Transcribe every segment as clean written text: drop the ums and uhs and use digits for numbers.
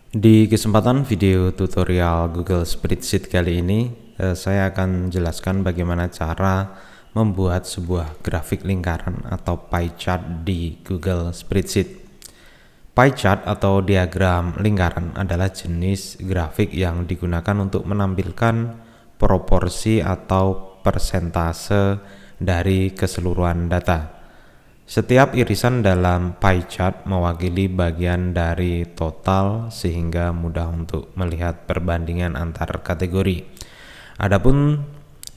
Di kesempatan video tutorial Google Spreadsheet kali ini, saya akan jelaskan bagaimana cara membuat sebuah grafik lingkaran atau pie chart di Google Spreadsheet. Pie chart atau diagram lingkaran adalah jenis grafik yang digunakan untuk menampilkan proporsi atau persentase dari keseluruhan data. Setiap irisan dalam pie chart mewakili bagian dari total sehingga mudah untuk melihat perbandingan antar kategori. Adapun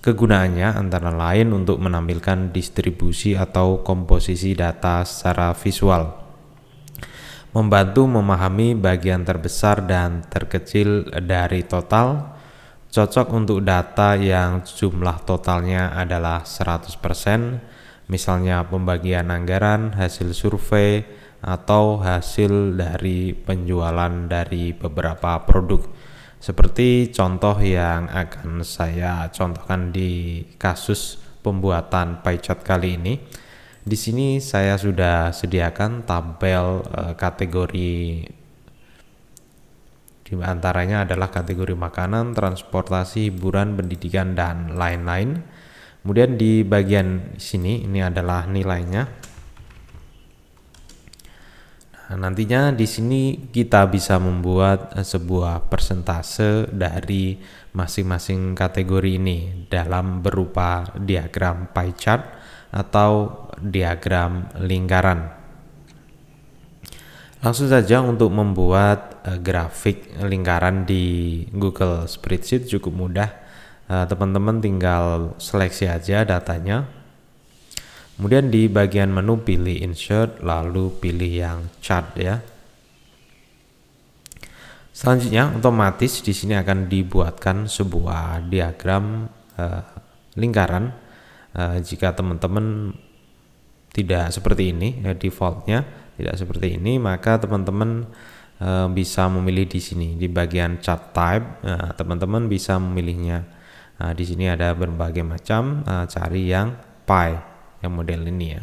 kegunaannya antara lain untuk menampilkan distribusi atau komposisi data secara visual, membantu memahami bagian terbesar dan terkecil dari total, cocok untuk data yang jumlah totalnya adalah 100%, misalnya pembagian anggaran, hasil survei, atau hasil dari penjualan dari beberapa produk. Seperti contoh yang akan saya contohkan di kasus pembuatan pie chart kali ini. Di sini saya sudah sediakan tabel kategori, di antaranya adalah kategori makanan, transportasi, hiburan, pendidikan, dan lain-lain. Kemudian di bagian sini ini adalah nilainya. Nah, nantinya di sini kita bisa membuat sebuah persentase dari masing-masing kategori ini dalam berupa diagram pie chart atau diagram lingkaran. Langsung saja untuk membuat grafik lingkaran di Google Spreadsheet cukup mudah. Teman-teman tinggal seleksi aja datanya, kemudian di bagian menu pilih insert, lalu pilih yang chart ya. Selanjutnya otomatis di sini akan dibuatkan sebuah diagram lingkaran. Jika teman-teman tidak seperti ini, defaultnya tidak seperti ini, maka teman-teman bisa memilih di sini di bagian chart type. Teman-teman bisa memilihnya. Di sini ada berbagai macam, cari yang pie yang model ini ya.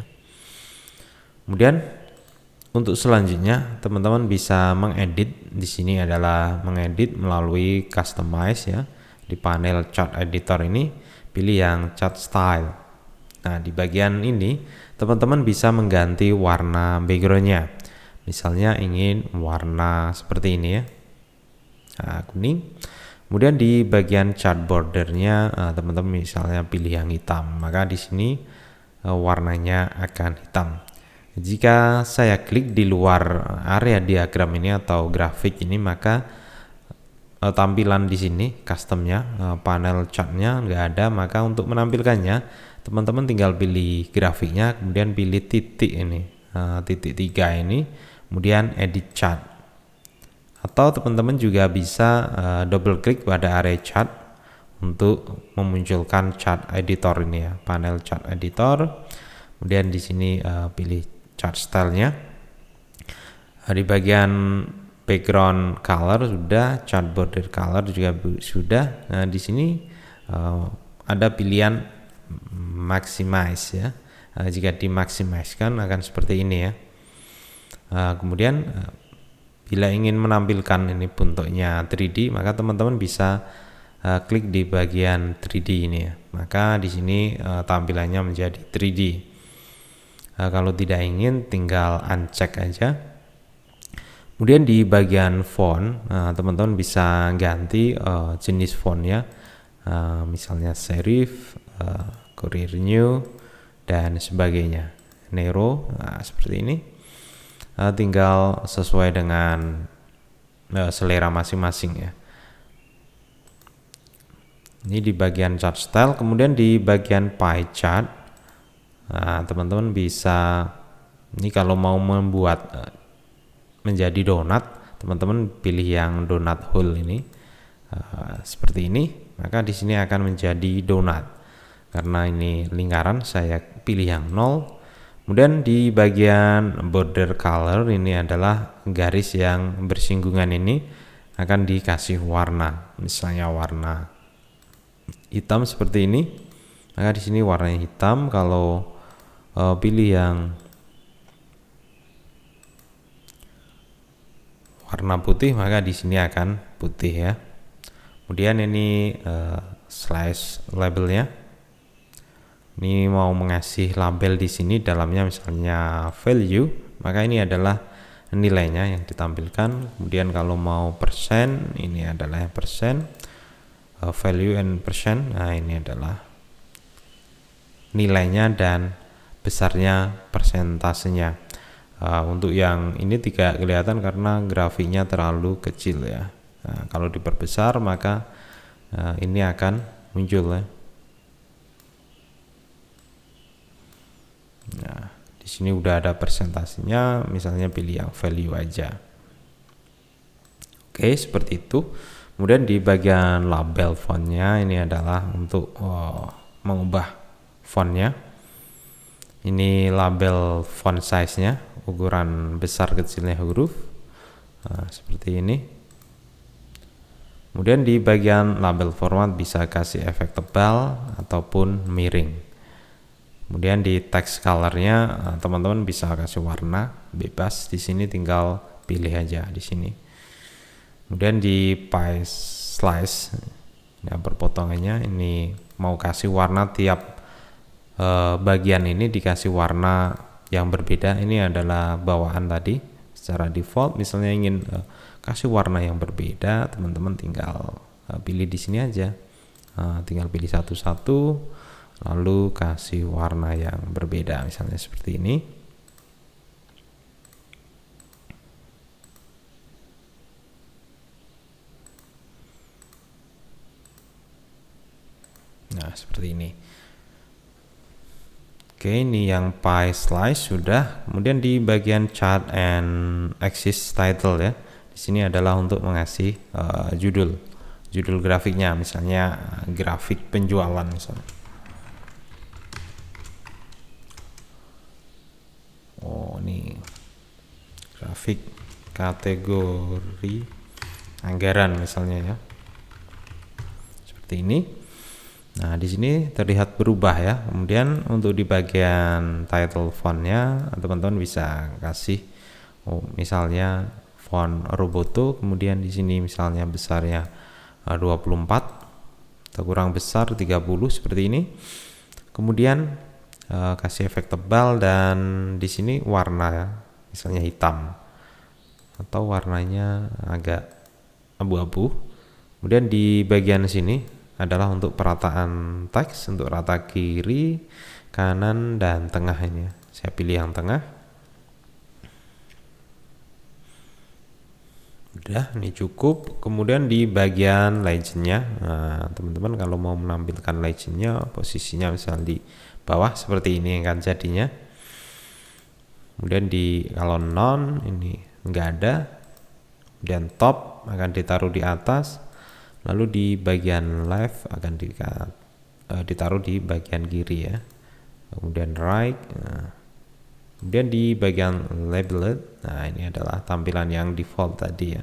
Kemudian untuk selanjutnya teman-teman bisa mengedit. Di sini adalah mengedit melalui customize ya. Di panel chart editor ini pilih yang chart style. Nah, di bagian ini teman-teman bisa mengganti warna backgroundnya. Misalnya ingin warna seperti ini ya, kuning. Kemudian di bagian chart bordernya teman-teman misalnya pilih yang hitam, maka di sini warnanya akan hitam. Jika saya klik di luar area diagram ini atau grafik ini, maka tampilan di sini customnya, panel chartnya nggak ada. Maka untuk menampilkannya teman-teman tinggal pilih grafiknya, kemudian pilih titik ini, titik 3 ini, kemudian edit chart. Atau teman-teman juga bisa double klik pada area chart untuk memunculkan chart editor ini ya, panel chart editor. Kemudian di sini pilih chart style-nya. Di bagian background color sudah, chart border color juga sudah. Nah, di sini ada pilihan maximize ya. Jika dimaksimiskan akan seperti ini ya. Kemudian bila ingin menampilkan ini bentuknya 3D, maka teman-teman bisa klik di bagian 3D ini ya. Maka di sini tampilannya menjadi 3D. Kalau tidak ingin tinggal uncheck aja. Kemudian di bagian font, teman-teman bisa ganti jenis fontnya, misalnya serif, Courier New, dan sebagainya. Nero, seperti ini. Tinggal sesuai dengan selera masing-masing ya. Ini di bagian chart style. Kemudian di bagian pie chart, teman-teman bisa, ini kalau mau membuat menjadi donat, teman-teman pilih yang donat hole ini, seperti ini. Maka di sini akan menjadi donat. Karena ini lingkaran, saya pilih yang 0. Kemudian di bagian border color ini adalah garis yang bersinggungan, ini akan dikasih warna, misalnya warna hitam seperti ini. Maka di sini warnanya hitam. Kalau pilih yang warna putih, maka di sini akan putih ya. Kemudian ini slash labelnya. Ini mau mengasih label di sini, dalamnya misalnya value, maka ini adalah nilainya yang ditampilkan. Kemudian kalau mau persen, ini adalah persen, value and persen. Nah, ini adalah nilainya dan besarnya persentasenya. Untuk yang ini tidak kelihatan karena grafiknya terlalu kecil ya. Nah, kalau diperbesar maka ini akan muncul ya. Nah, di sini udah ada presentasinya, misalnya pilih yang value aja. Oke, seperti itu. Kemudian di bagian label fontnya, ini adalah untuk mengubah fontnya. Ini label font size-nya, ukuran besar kecilnya huruf. Nah, seperti ini. Kemudian di bagian label format bisa kasih efek tebal ataupun miring. Kemudian di text colornya teman-teman bisa kasih warna bebas. Di sini tinggal pilih aja di sini. Kemudian di pie slice, ya perpotongannya ini mau kasih warna tiap bagian ini dikasih warna yang berbeda. Ini adalah bawaan tadi secara default. Misalnya ingin kasih warna yang berbeda, teman-teman tinggal pilih di sini aja. Tinggal pilih satu-satu. Lalu kasih warna yang berbeda, misalnya seperti ini. Nah, seperti ini. Oke, ini yang pie slice sudah. Kemudian di bagian chart and axis title ya. Di sini adalah untuk mengasih judul grafiknya, misalnya grafik penjualan misalnya. Oh, ini grafik kategori anggaran misalnya ya. Seperti ini. Nah, di sini terlihat berubah ya. Kemudian untuk di bagian title fontnya, teman-teman bisa kasih misalnya font Roboto, kemudian di sini misalnya besarnya 24 atau kurang besar 30 seperti ini. Kemudian kasih efek tebal dan di sini warna ya, misalnya hitam atau warnanya agak abu-abu. Kemudian di bagian sini adalah untuk perataan teks, untuk rata kiri, kanan dan tengah ini. Saya pilih yang tengah. Udah, ini cukup. Kemudian di bagian legendnya, nah, teman-teman kalau mau menampilkan legendnya, posisinya misal di bawah seperti ini kan jadinya. Kemudian di kalau non ini enggak ada. Dan top akan ditaruh di atas. Lalu di bagian left akan ditaruh di bagian kiri ya. Kemudian right. Kemudian di bagian labeled, nah ini adalah tampilan yang default tadi ya.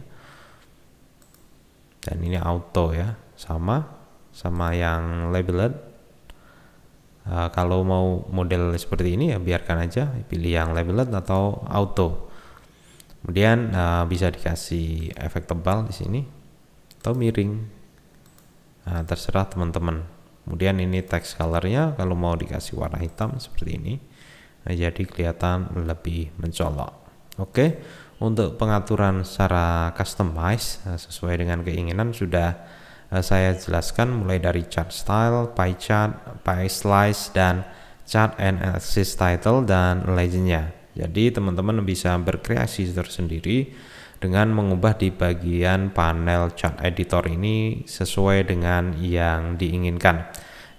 Dan ini auto ya, sama yang labeled. Kalau mau model seperti ini ya biarkan aja, pilih yang labeled atau auto. Kemudian bisa dikasih efek tebal di sini atau miring. Nah, terserah teman-teman. Kemudian ini text colornya kalau mau dikasih warna hitam seperti ini. Nah, jadi kelihatan lebih mencolok. Oke, untuk pengaturan secara customize sesuai dengan keinginan sudah saya jelaskan mulai dari chart style, pie chart, pie slice, dan chart and axis title dan legendnya. Jadi teman-teman bisa berkreasi tersendiri dengan mengubah di bagian panel chart editor ini sesuai dengan yang diinginkan.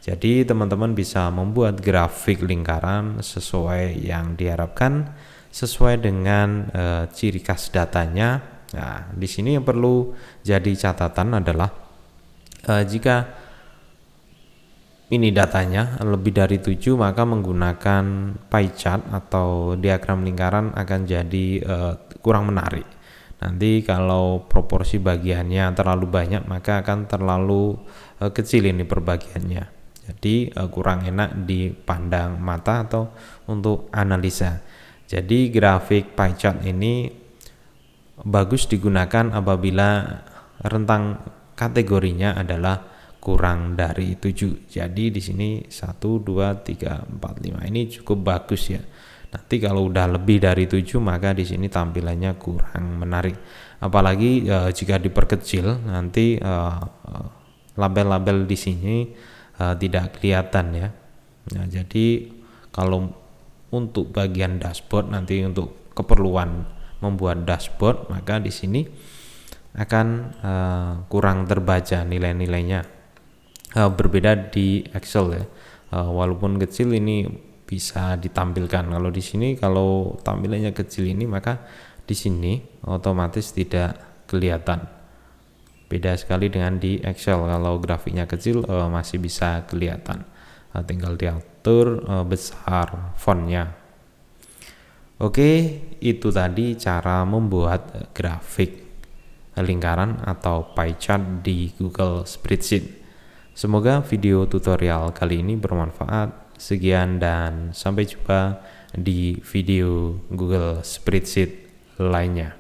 Jadi teman-teman bisa membuat grafik lingkaran sesuai yang diharapkan, sesuai dengan ciri khas datanya. Nah, di sini yang perlu jadi catatan adalah jika ini datanya lebih dari 7, maka menggunakan pie chart atau diagram lingkaran akan jadi kurang menarik. Nanti kalau proporsi bagiannya terlalu banyak, maka akan terlalu kecil ini perbagiannya. Jadi kurang enak dipandang mata atau untuk analisa. Jadi grafik pie chart ini bagus digunakan apabila rentang kategorinya adalah kurang dari 7. Jadi di sini 1 2 3 4 5 ini cukup bagus ya. Nanti kalau udah lebih dari 7 maka di sini tampilannya kurang menarik. Apalagi jika diperkecil nanti label-label di sini tidak kelihatan ya. Nah, jadi kalau untuk bagian dashboard nanti untuk keperluan membuat dashboard maka di sini akan kurang terbaca nilai-nilainya. Berbeda di Excel ya. Walaupun kecil ini bisa ditampilkan. Kalau di sini kalau tampilannya kecil ini maka di sini otomatis tidak kelihatan. Beda sekali dengan di Excel. Kalau grafiknya kecil masih bisa kelihatan. Tinggal diatur besar fontnya. Oke, itu tadi cara membuat grafik lingkaran atau pie chart di Google Spreadsheet. Semoga video tutorial kali ini bermanfaat. Sekian dan sampai jumpa di video Google Spreadsheet lainnya.